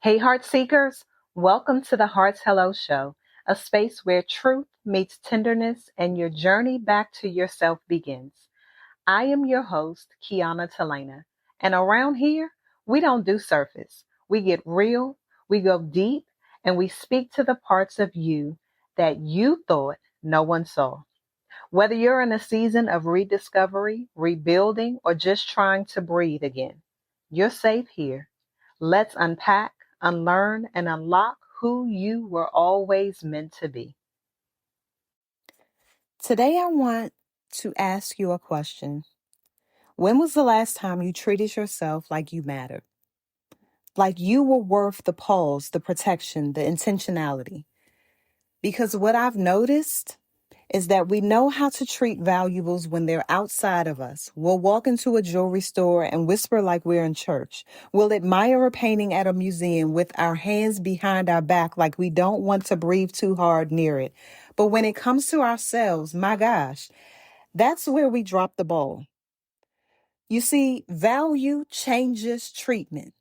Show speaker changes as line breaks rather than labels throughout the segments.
Hey, Heart Seekers, welcome to the Heart's Hello Show, a space where truth meets tenderness and your journey back to yourself begins. I am your host, Kiana Talena, and around here, we don't do surface. We get real, we go deep, and we speak to the parts of you that you thought no one saw. Whether you're in a season of rediscovery, rebuilding, or just trying to breathe again, you're safe here. Let's unpack, unlearn, and unlock who you were always meant to be.
Today, I want to ask you a question. When was the last time you treated yourself like you mattered? Like you were worth the pause, the protection, the intentionality? Because what I've noticed is that we know how to treat valuables when they're outside of us. We'll walk into a jewelry store and whisper like we're in church. We'll admire a painting at a museum with our hands behind our back like we don't want to breathe too hard near it. But when it comes to ourselves, my gosh, that's where we drop the ball. You see, value changes treatment.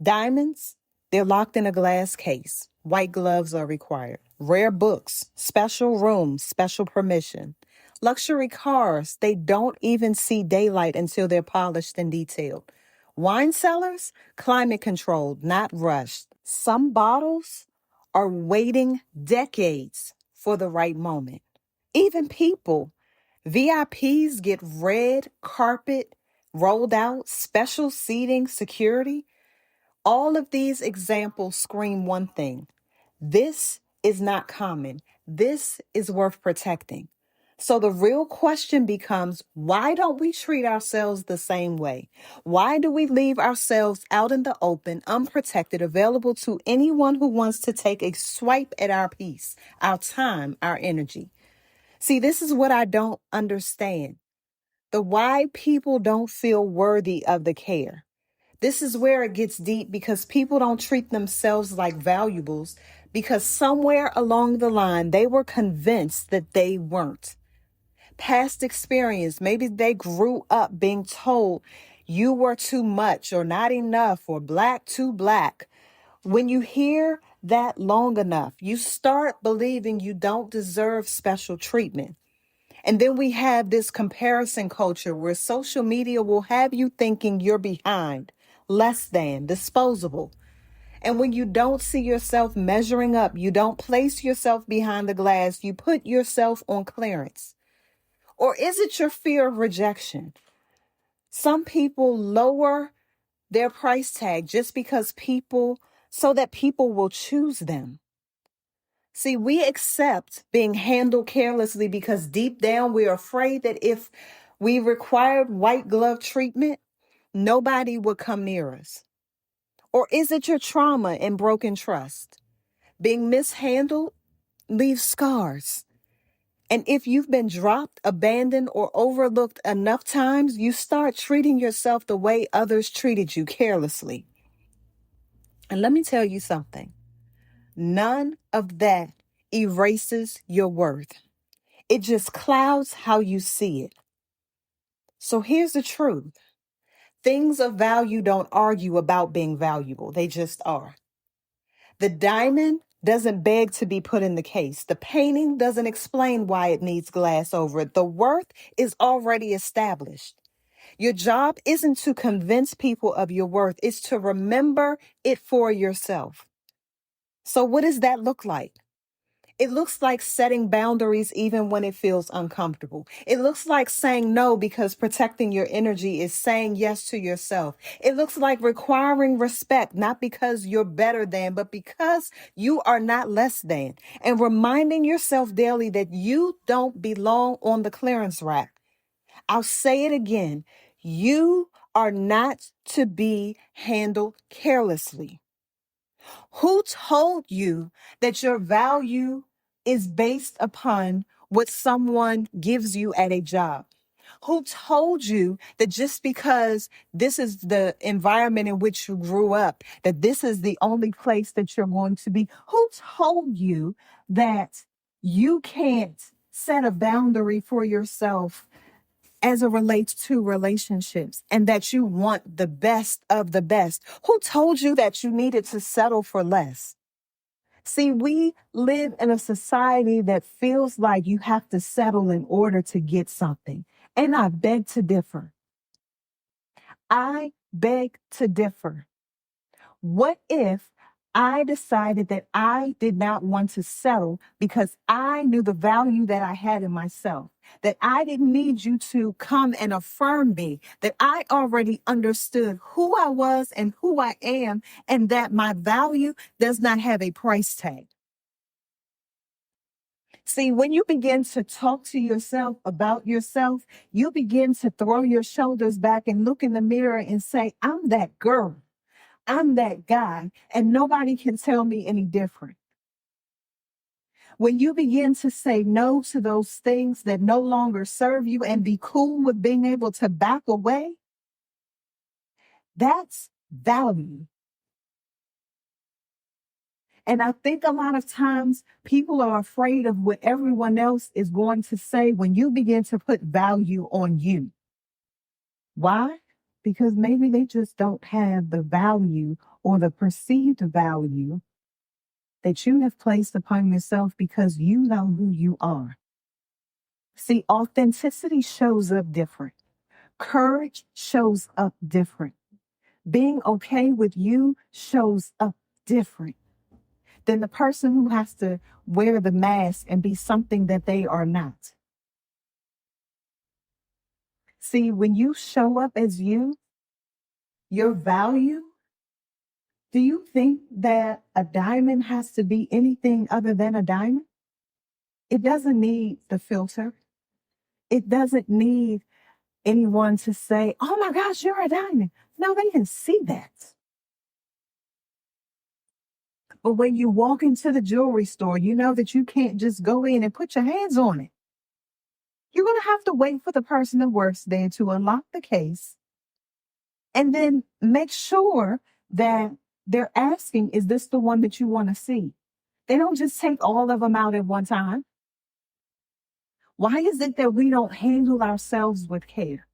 Diamonds, they're locked in a glass case. White gloves are required. Rare books, special rooms, special permission. Luxury cars, they don't even see daylight until they're polished and detailed. Wine cellars, climate controlled, not rushed. Some bottles are waiting decades for the right moment. Even people, VIPs get red carpet rolled out, special seating, security. All of these examples scream one thing. This is not common. This is worth protecting. So the real question becomes, why don't we treat ourselves the same way? Why do we leave ourselves out in the open, unprotected, available to anyone who wants to take a swipe at our peace, our time, our energy? See, this is what I don't understand. The why people don't feel worthy of the care. This is where it gets deep because people don't treat themselves like valuables because somewhere along the line they were convinced that they weren't. Past experience, maybe they grew up being told you were too much or not enough or black too black. When you hear that long enough, you start believing you don't deserve special treatment. And then we have this comparison culture where social media will have you thinking you're behind, less than, disposable. And when you don't see yourself measuring up, you don't place yourself behind the glass, you put yourself on clearance. Or is it your fear of rejection? Some people lower their price tag just because so that people will choose them. See, we accept being handled carelessly because deep down we're afraid that if we required white glove treatment, nobody would come near us. Or is it your trauma and broken trust? Being mishandled leaves scars. And if you've been dropped, abandoned, or overlooked enough times, you start treating yourself the way others treated you, carelessly. And let me tell you something. None of that erases your worth. It just clouds how you see it. So here's the truth. Things of value don't argue about being valuable. They just are. The diamond doesn't beg to be put in the case. The painting doesn't explain why it needs glass over it. The worth is already established. Your job isn't to convince people of your worth. It's to remember it for yourself. So what does that look like? It looks like setting boundaries even when it feels uncomfortable. It looks like saying no because protecting your energy is saying yes to yourself. It looks like requiring respect, not because you're better than, but because you are not less than. And reminding yourself daily that you don't belong on the clearance rack. I'll say it again. You are not to be handled carelessly. Who told you that your value is based upon what someone gives you at a job? Who told you that just because this is the environment in which you grew up, that this is the only place that you're going to be? Who told you that you can't set a boundary for yourself as it relates to relationships and that you want the best of the best. Who told you that you needed to settle for less? See, we live in a society that feels like you have to settle in order to get something. And I beg to differ. I beg to differ. What if I decided that I did not want to settle because I knew the value that I had in myself, that I didn't need you to come and affirm me, that I already understood who I was and who I am, and that my value does not have a price tag? See, when you begin to talk to yourself about yourself, you begin to throw your shoulders back and look in the mirror and say, I'm that girl. I'm that guy, and nobody can tell me any different. When you begin to say no to those things that no longer serve you and be cool with being able to back away, that's value. And I think a lot of times people are afraid of what everyone else is going to say when you begin to put value on you. Why? Because maybe they just don't have the value or the perceived value that you have placed upon yourself because you know who you are. See, authenticity shows up different. Courage shows up different. Being okay with you shows up different than the person who has to wear the mask and be something that they are not. See, when you show up as you, your value, do you think that a diamond has to be anything other than a diamond? It doesn't need the filter. It doesn't need anyone to say, oh my gosh, you're a diamond. No, they can see that. But when you walk into the jewelry store, you know that you can't just go in and put your hands on it. You're going to have to wait for the person that works there to unlock the case and then make sure that they're asking, is this the one that you want to see? They don't just take all of them out at one time. Why is it that we don't handle ourselves with care?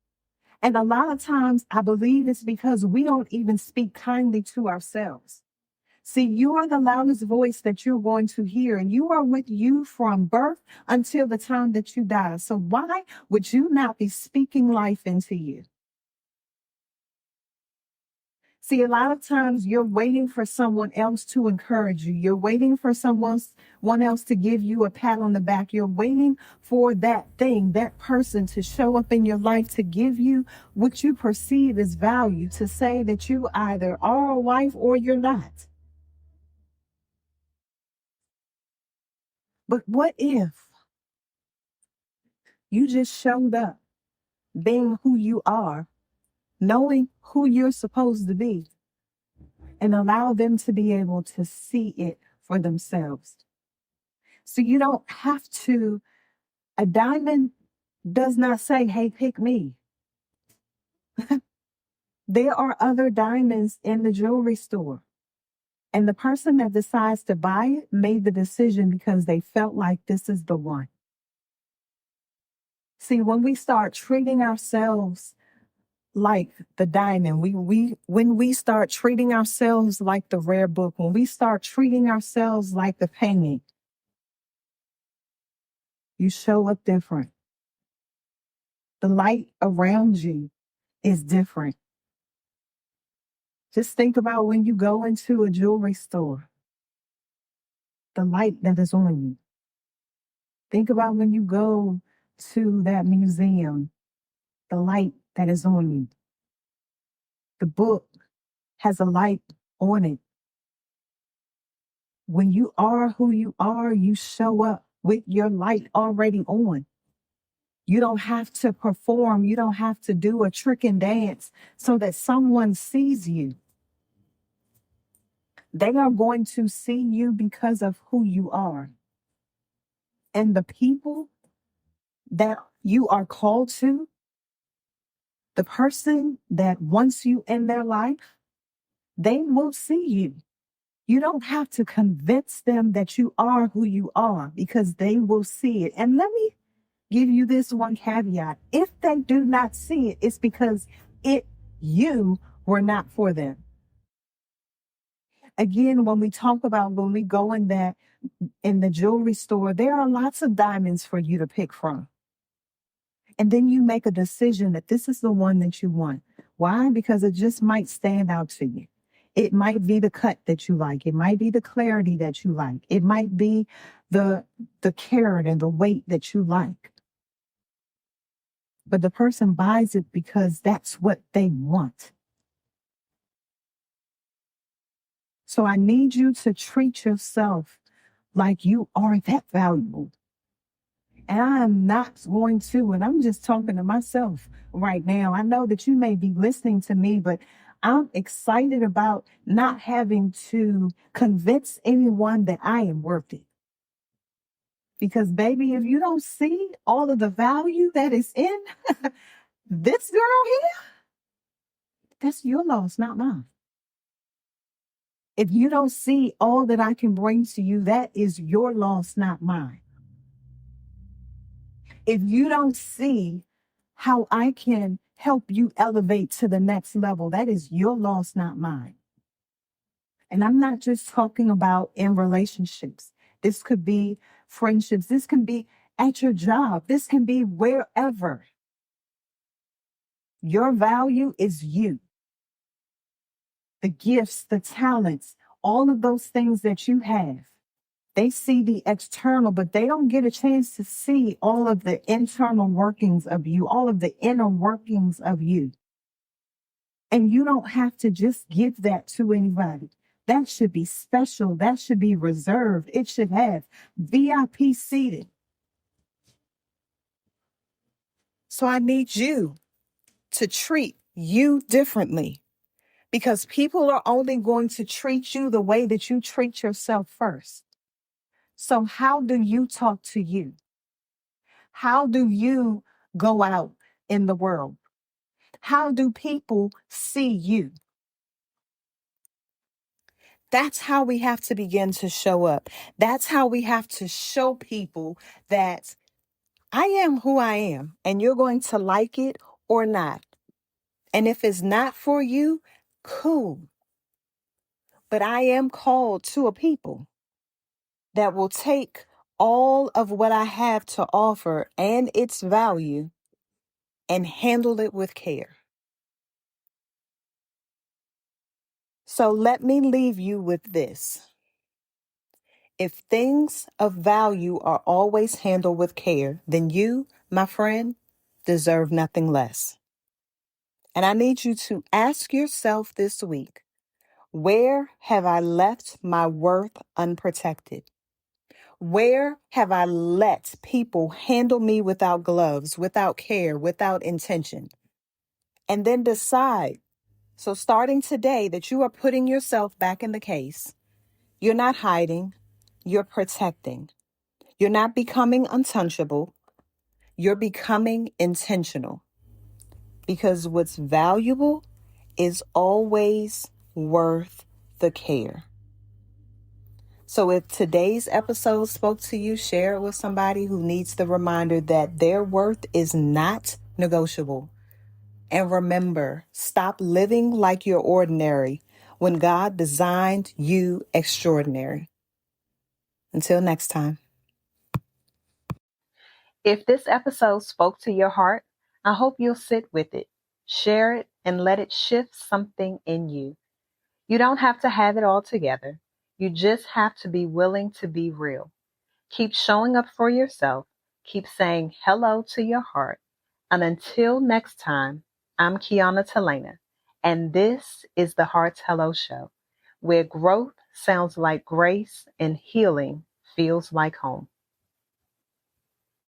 And a lot of times I believe it's because we don't even speak kindly to ourselves. See, you are the loudest voice that you're going to hear, and you are with you from birth until the time that you die. So why would you not be speaking life into you? See, a lot of times you're waiting for someone else to encourage you. You're waiting for one else to give you a pat on the back. You're waiting for that thing, that person to show up in your life to give you what you perceive as value, to say that you either are a wife or you're not. But what if you just showed up being who you are, knowing who you're supposed to be, and allow them to be able to see it for themselves? So you don't have to, a diamond does not say, hey, pick me. There are other diamonds in the jewelry store. And the person that decides to buy it made the decision because they felt like this is the one. See, when we start treating ourselves like the diamond, when we start treating ourselves like the rare book, when we start treating ourselves like the painting, you show up different. The light around you is different. Just think about when you go into a jewelry store, the light that is on you. Think about when you go to that museum, the light that is on you. The book has a light on it. When you are who you are, you show up with your light already on. You don't have to perform. You don't have to do a trick and dance so that someone sees you. They are going to see you because of who you are. And the people that you are called to, the person that wants you in their life, they will see you. You don't have to convince them that you are who you are because they will see it. And give you this one caveat. If they do not see it, it's because you were not for them. Again, when we go in the jewelry store, there are lots of diamonds for you to pick from. And then you make a decision that this is the one that you want. Why? Because it just might stand out to you. It might be the cut that you like. It might be the clarity that you like. It might be the carat and the weight that you like. But the person buys it because that's what they want. So I need you to treat yourself like you are that valuable. And I am not going to, and I'm just talking to myself right now. I know that you may be listening to me, but I'm excited about not having to convince anyone that I am worth it. Because, baby, if you don't see all of the value that is in this girl here, that's your loss, not mine. If you don't see all that I can bring to you, that is your loss, not mine. If you don't see how I can help you elevate to the next level, that is your loss, not mine. And I'm not just talking about in relationships. This could be friendships. This can be at your job. This can be wherever. Your value is you. The gifts, the talents, all of those things that you have. They see the external, but they don't get a chance to see all of the internal workings of you, all of the inner workings of you. And you don't have to just give that to anybody. That should be special. That should be reserved. It should have VIP seating. So I need you to treat you differently, because people are only going to treat you the way that you treat yourself first. So how do you talk to you? How do you go out in the world? How do people see you? That's how we have to begin to show up. That's how we have to show people that I am who I am, and you're going to like it or not. And if it's not for you, cool. But I am called to a people that will take all of what I have to offer and its value and handle it with care. So let me leave you with this. If things of value are always handled with care, then you, my friend, deserve nothing less. And I need you to ask yourself this week, where have I left my worth unprotected? Where have I let people handle me without gloves, without care, without intention? And then decide. So starting today, that you are putting yourself back in the case. You're not hiding, you're protecting. You're not becoming untouchable. You're becoming intentional. Because what's valuable is always worth the care. So if today's episode spoke to you, share it with somebody who needs the reminder that their worth is not negotiable. And remember, stop living like you're ordinary when God designed you extraordinary. Until next time.
If this episode spoke to your heart, I hope you'll sit with it, share it, and let it shift something in you. You don't have to have it all together. You just have to be willing to be real. Keep showing up for yourself. Keep saying hello to your heart. And until next time, I'm Kiana Talena, and this is the Heart's Hello Show, where growth sounds like grace and healing feels like home.